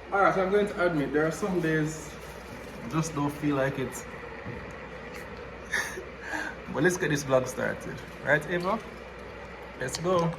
Alright, so I'm going to admit there are some days just don't feel like it. But let's get this vlog started. Right, Ava? Let's go.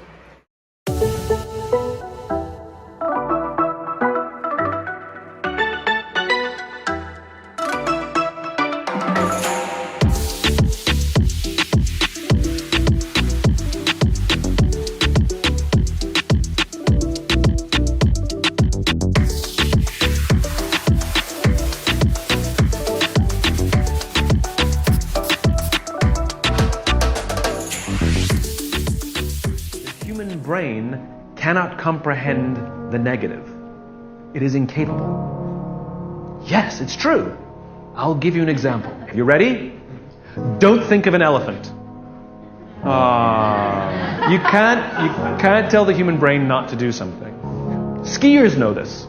Brain cannot comprehend the negative. It is incapable. Yes, it's true. I'll give you an example. You ready? Don't think of an elephant. You can't tell the human brain not to do something. Skiers know this.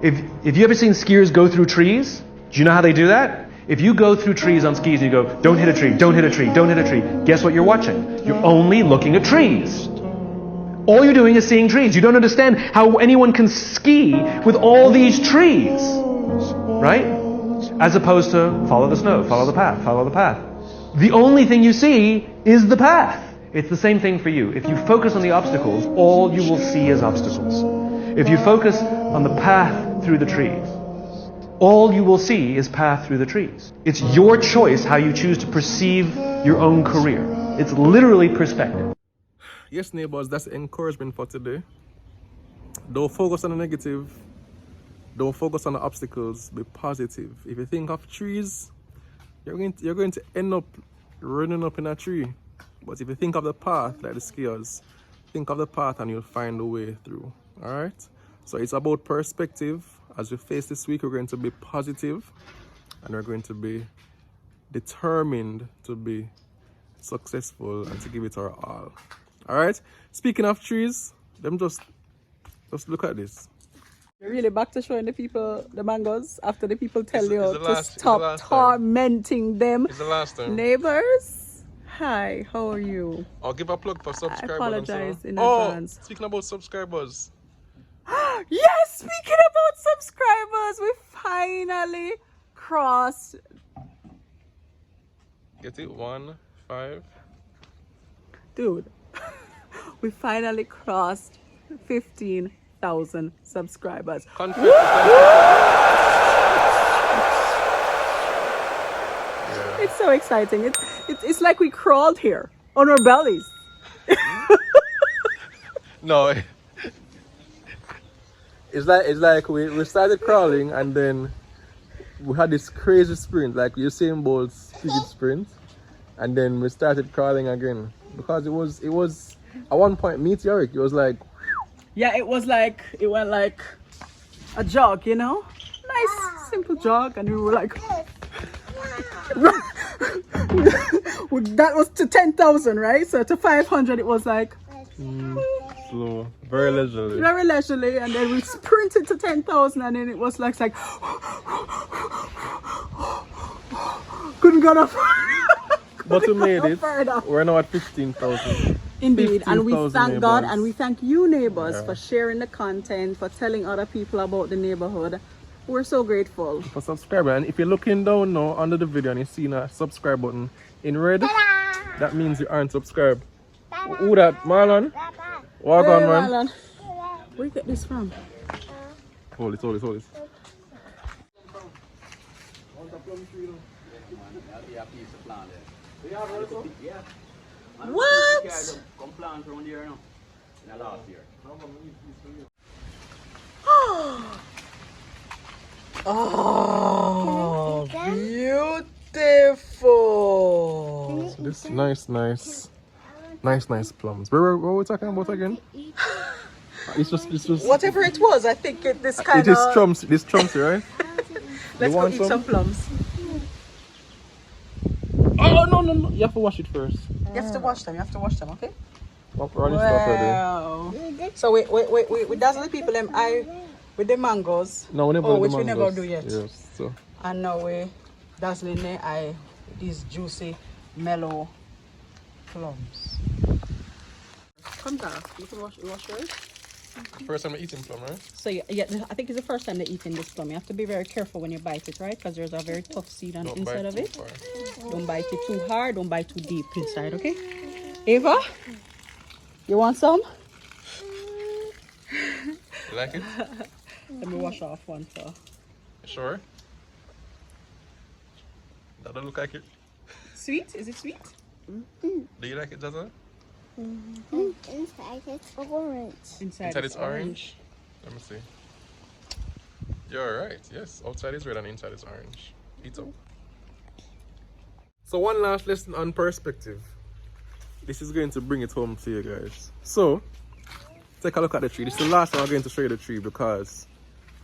If you ever seen skiers go through trees, do you know how they do that? If you go through trees on skis and you go, don't hit a tree, don't hit a tree, don't hit a tree, guess what you're watching? You're only looking at trees. All you're doing is seeing trees. You don't understand how anyone can ski with all these trees, right? As opposed to follow the snow, follow the path, follow the path. The only thing you see is the path. It's the same thing for you. If you focus on the obstacles, all you will see is obstacles. If you focus on the path through the trees, all you will see is path through the trees. It's your choice how you choose to perceive your own career. It's literally perspective. Yes, neighbors, that's encouragement for today. Don't focus on the negative. Don't focus on the obstacles. Be positive. If you think of trees, you're going to end up running up in a tree. But if you think of the path, like the skiers, think of the path and you'll find a way through. Alright? So it's about perspective. As we face this week, we're going to be positive and we're going to be determined to be successful and to give it our all. Alright, speaking of trees, them just look at this. You're really back to showing the people the mangoes after the people tell you to stop tormenting them. It's the last time. Neighbors, hi, how are you? I'll give a plug for subscribers. I apologize in advance. Speaking about subscribers. Yes, speaking about subscribers, we finally crossed. Get it? 1, 5. Dude. We finally crossed 15,000 subscribers. It's so exciting. It's like we crawled here on our bellies. No, it's like we started crawling and then we had this crazy sprint, like Usain Bolt's speed sprint, and then we started crawling again because it was at one point meteoric. It was like, yeah, it went like a jog, you know, nice simple jog, and we were like that was to 10,000, right? So to 500 it was like slow, very leisurely, and then we sprinted to 10,000 and then it was like couldn't go no further. But we made it. Further. We're now at 15,000. Indeed, and we thank neighbors. God and we thank you neighbors for sharing the content, for telling other people about the neighborhood. We're so grateful. For subscribing. And if you're looking down now under the video and you're seeing a subscribe button in red, that means you aren't subscribed. Who that? Marlon? Walk on, man. Marlon. Where you get this from? Hold it. What? Oh, beautiful. This nice plums. Where were we talking about again? It's just Whatever it was, I think this kind of... It is trumps, right? Let's go eat some plums. Oh, no. You have to wash it first. You have to wash them, okay? Wow. So we dazzle the people with the mangoes. No, we never do which mangoes. We never do yet. Yes, so. And now we dazzling these juicy, mellow plums. Come down. You can wash yours. First time I'm eating plum, right? So yeah, I think it's the first time they're eating this plum. You have to be very careful when you bite it, right? Because there's a very tough seed on the inside of it. Don't bite it too hard. Don't bite too deep inside, okay? Ava, you want some? You like it? Let me wash off one, so. Sure. That don't look like it. Sweet? Is it sweet? Do you like it, Zaza? Inside it's orange. Inside It's orange. Let me see. You're right. Yes, outside is red and inside is orange. Eat up. So one last lesson on perspective. This is going to bring it home to you guys. So take a look at the tree. This is the last time I'm going to show you the tree because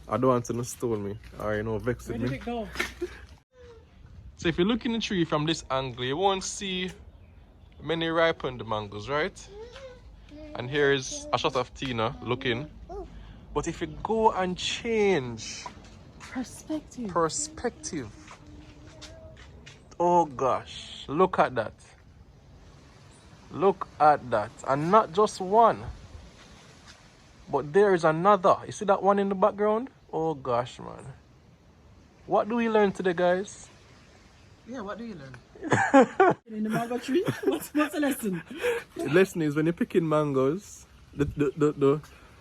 I don't want to stole me or vex with Where did me. it go? So if you look in the tree from this angle, you won't see many ripened mangoes, right? And here's a shot of Tina looking. But if you go and change perspective, oh gosh, look at that. Look at that. And not just one, but there is another. You see that one in the background? Oh gosh, man. What do we learn today, guys? Yeah, what do you learn? In the mango tree? What's the lesson? The lesson is when you're picking mangoes, the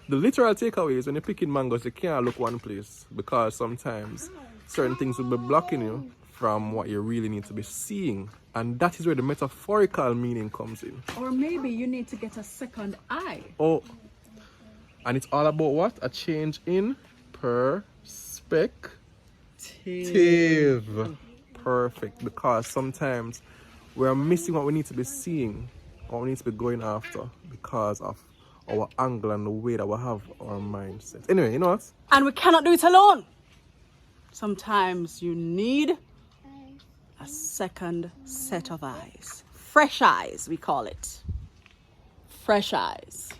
literal takeaway is when you're picking mangoes, you can't look one place because sometimes certain things will be blocking you from what you really need to be seeing. And that is where the metaphorical meaning comes in. Or maybe you need to get a second eye. Oh, and it's all about what? A change in perspective. Perfect, because sometimes we're missing what we need to be seeing, what we need to be going after because of our angle and the way that we have our mindset. Anyway, you know what? And we cannot do it alone. Sometimes you need a second set of eyes. Fresh eyes, we call it. Fresh eyes.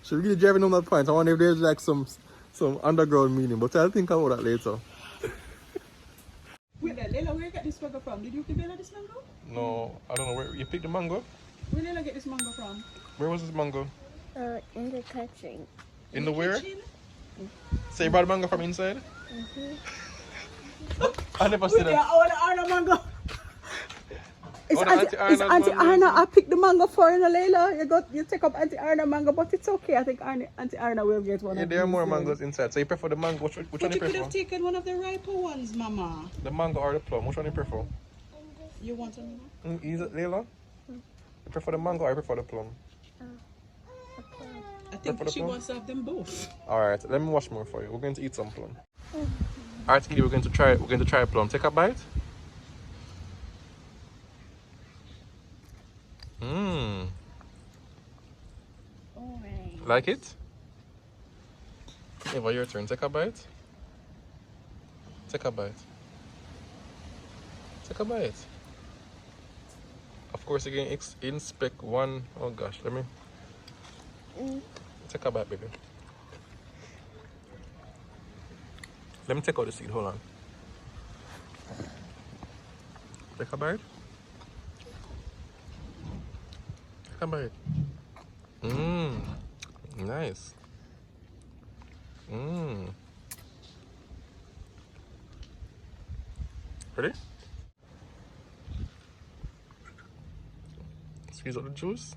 She's really driving home that point. I wonder if there's like some underground meaning, but I'll think about that later. Wait there, Leila, where you get this mango from? Did you give Leila this mango? No, I don't know. Where you picked the mango? Where did Leila get this mango from? Where was this mango? In the country. In the where? Kitchen? So you brought the mango from inside? I never Wait said there, that. I want the Arna mango. It's Oh, the Auntie Auntie Arna's mango. Arna. I picked the mango for you, Leila. You take up Auntie Arna mango, but it's okay. I think Auntie Arna will get one. Yeah, of there are these more then. mangoes inside. So you prefer the mango? Which one But you you could prefer? have taken one of the riper ones, Mama. The mango or the plum? Which one you prefer? You want another? Is it Leila? You prefer the mango or you prefer the plum? I think for the she plum? wants to have them both. Alright, let me wash more for you. We're going to eat some plum. Alright, Edie, we're going to try plum. Take a bite. Mmm. Orange. Like it? Eva, your turn. Take a bite. Take a bite. Take a bite. Of course, you can inspect one. Oh gosh, let me. Take a bite, baby. Let me take out the seed. Hold on. Take a bite. Take a bite. Mmm. Nice. Mmm. Ready? Squeeze out the juice.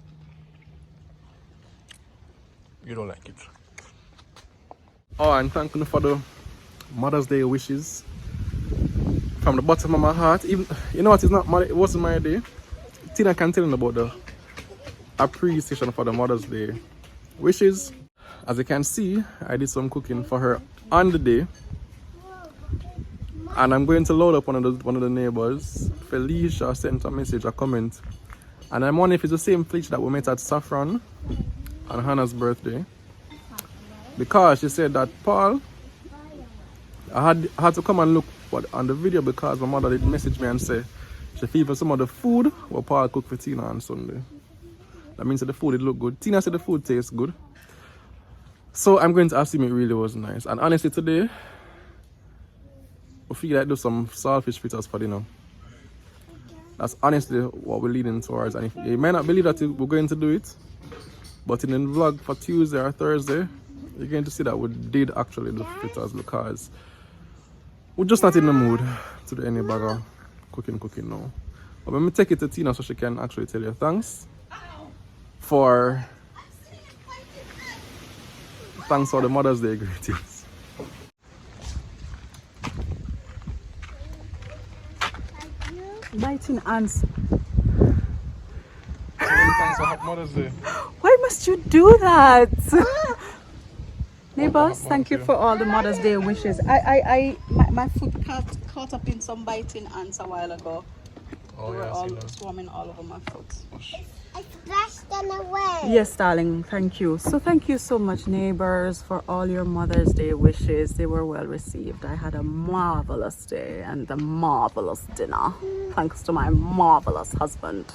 You don't like it. Oh, and thank you for the Mother's Day wishes from the bottom of my heart. Even, you know what? It wasn't my day. Tina can tell you about the appreciation for the Mother's Day wishes. As you can see, I did some cooking for her on the day, and I'm going to load up one of the neighbors. Felicia sent a message, a comment, and I'm wondering if it's the same Felicia that we met at Saffron on Hannah's birthday, because she said that Paul, I had to come and look on the video because my mother did message me and say she favored some of the food what Paul cooked for Tina on Sunday. That means that the food did look good. Tina said the food tastes good. So I'm going to assume it really was nice. And honestly today, we feel like do some saltfish fritters for dinner. That's honestly what we're leading towards. And if you may not believe that we're going to do it, But in the vlog for Tuesday or Thursday, you're going to see that we did actually do fritters because we're just not in the mood to do any bag of cooking now. But let me take it to Tina so she can actually tell you thanks for the Mother's Day greetings. Biting ants. Thanks for Happy Mother's Day. Why must you do that? Neighbors, thank you for all the Mother's Day wishes. My foot caught up in some biting ants a while ago. Oh, They were yeah, all swarming all over my foot. I flushed them away. Yes, darling, thank you. So thank you so much, neighbors, for all your Mother's Day wishes. They were well received. I had a marvelous day and a marvelous dinner, thanks to my marvelous husband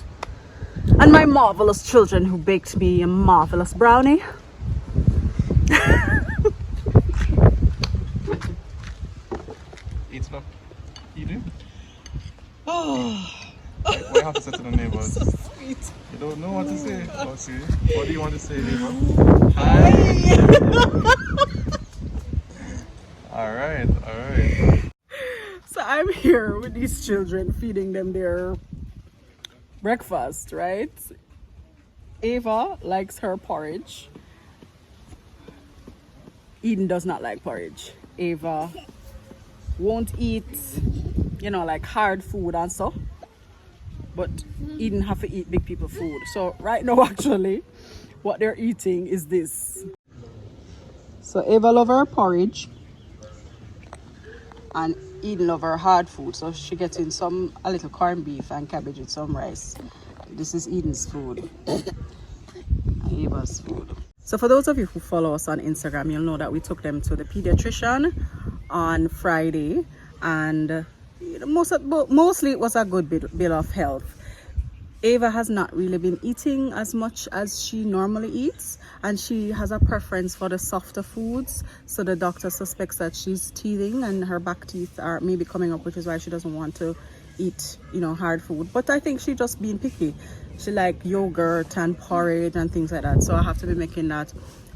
and my marvelous children who baked me a marvelous brownie. Eating up. Eating? Oh, What do you have to say to the neighbors? so sweet. You don't know what to say. Oh, see? What do you want to say, neighbor? Alright. So I'm here with these children, feeding them their breakfast, right? Ava likes her porridge. Eden does not like porridge. Ava won't eat, like hard food and so. But Eden have to eat big people food. So right now, actually, what they're eating is this. So Ava love her porridge, and Eden love her hard food. So she gets in a little corned beef and cabbage with some rice. This is Eden's food. And Ava's food. So for those of you who follow us on Instagram, you'll know that we took them to the pediatrician on Friday, and mostly it was a good bit of health. Ava has not really been eating as much as she normally eats, and she has a preference for the softer foods. So the doctor suspects that she's teething and her back teeth are maybe coming up, which is why she doesn't want to eat, hard food. But I think she's just being picky. She like yogurt and porridge and things like that. So I have to be making that.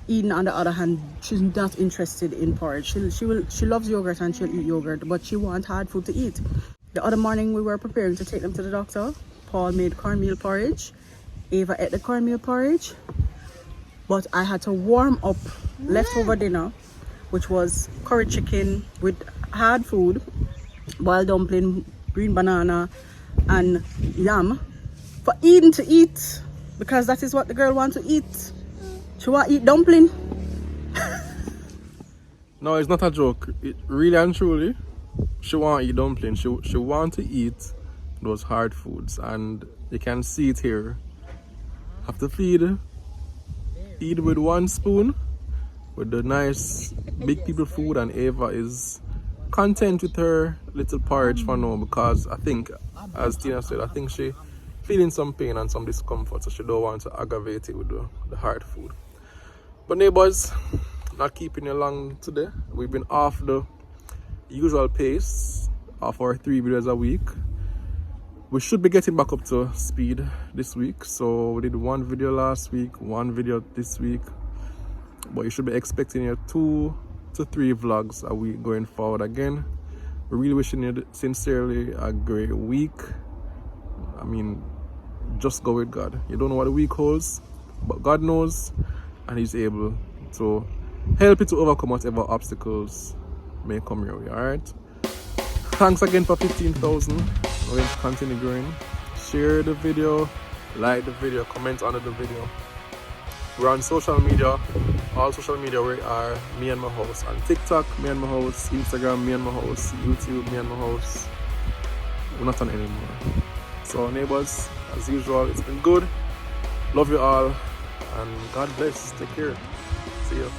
Eden, on the other hand, she's not interested in porridge. She loves yogurt and she'll eat yogurt, but she wants hard food to eat. The other morning we were preparing to take them to the doctor. Paul made cornmeal porridge. Ava ate the cornmeal porridge, but I had to warm up leftover dinner, which was curry chicken with hard food, boiled dumpling, green banana, and yam, for Eden to eat, because that is what the girl wants to eat. She want to eat dumpling. No, it's not a joke. It really and truly, she want to eat dumpling. She want to eat those hard foods, and you can see it here. Have to feed Eden with one spoon with the nice big people food, and Ava is content with her little porridge for now, because I think, as Tina said, I think she feeling some pain and some discomfort, so she don't want to aggravate it with the hard food. But neighbors, not keeping you long today. We've been off the usual pace of our 3 videos a week. We should be getting back up to speed this week. So we did 1 video last week, 1 video this week, but you should be expecting your 2 to 3 vlogs a week going forward again. We're really wishing you sincerely a great week. I mean, just go with God. You don't know what the week holds, but God knows, and He's able to help you to overcome whatever obstacles may come your way. Alright, thanks again for 15,000. We're going to continue growing. Share the video, like the video, comment under the video. We're on social media. All social media, we are Me and My House. On TikTok, Me and My House. Instagram, Me and My House. YouTube, Me and My House. We're not on anymore. So neighbors, as usual, it's been good. Love you all, and God bless. Take care. See you.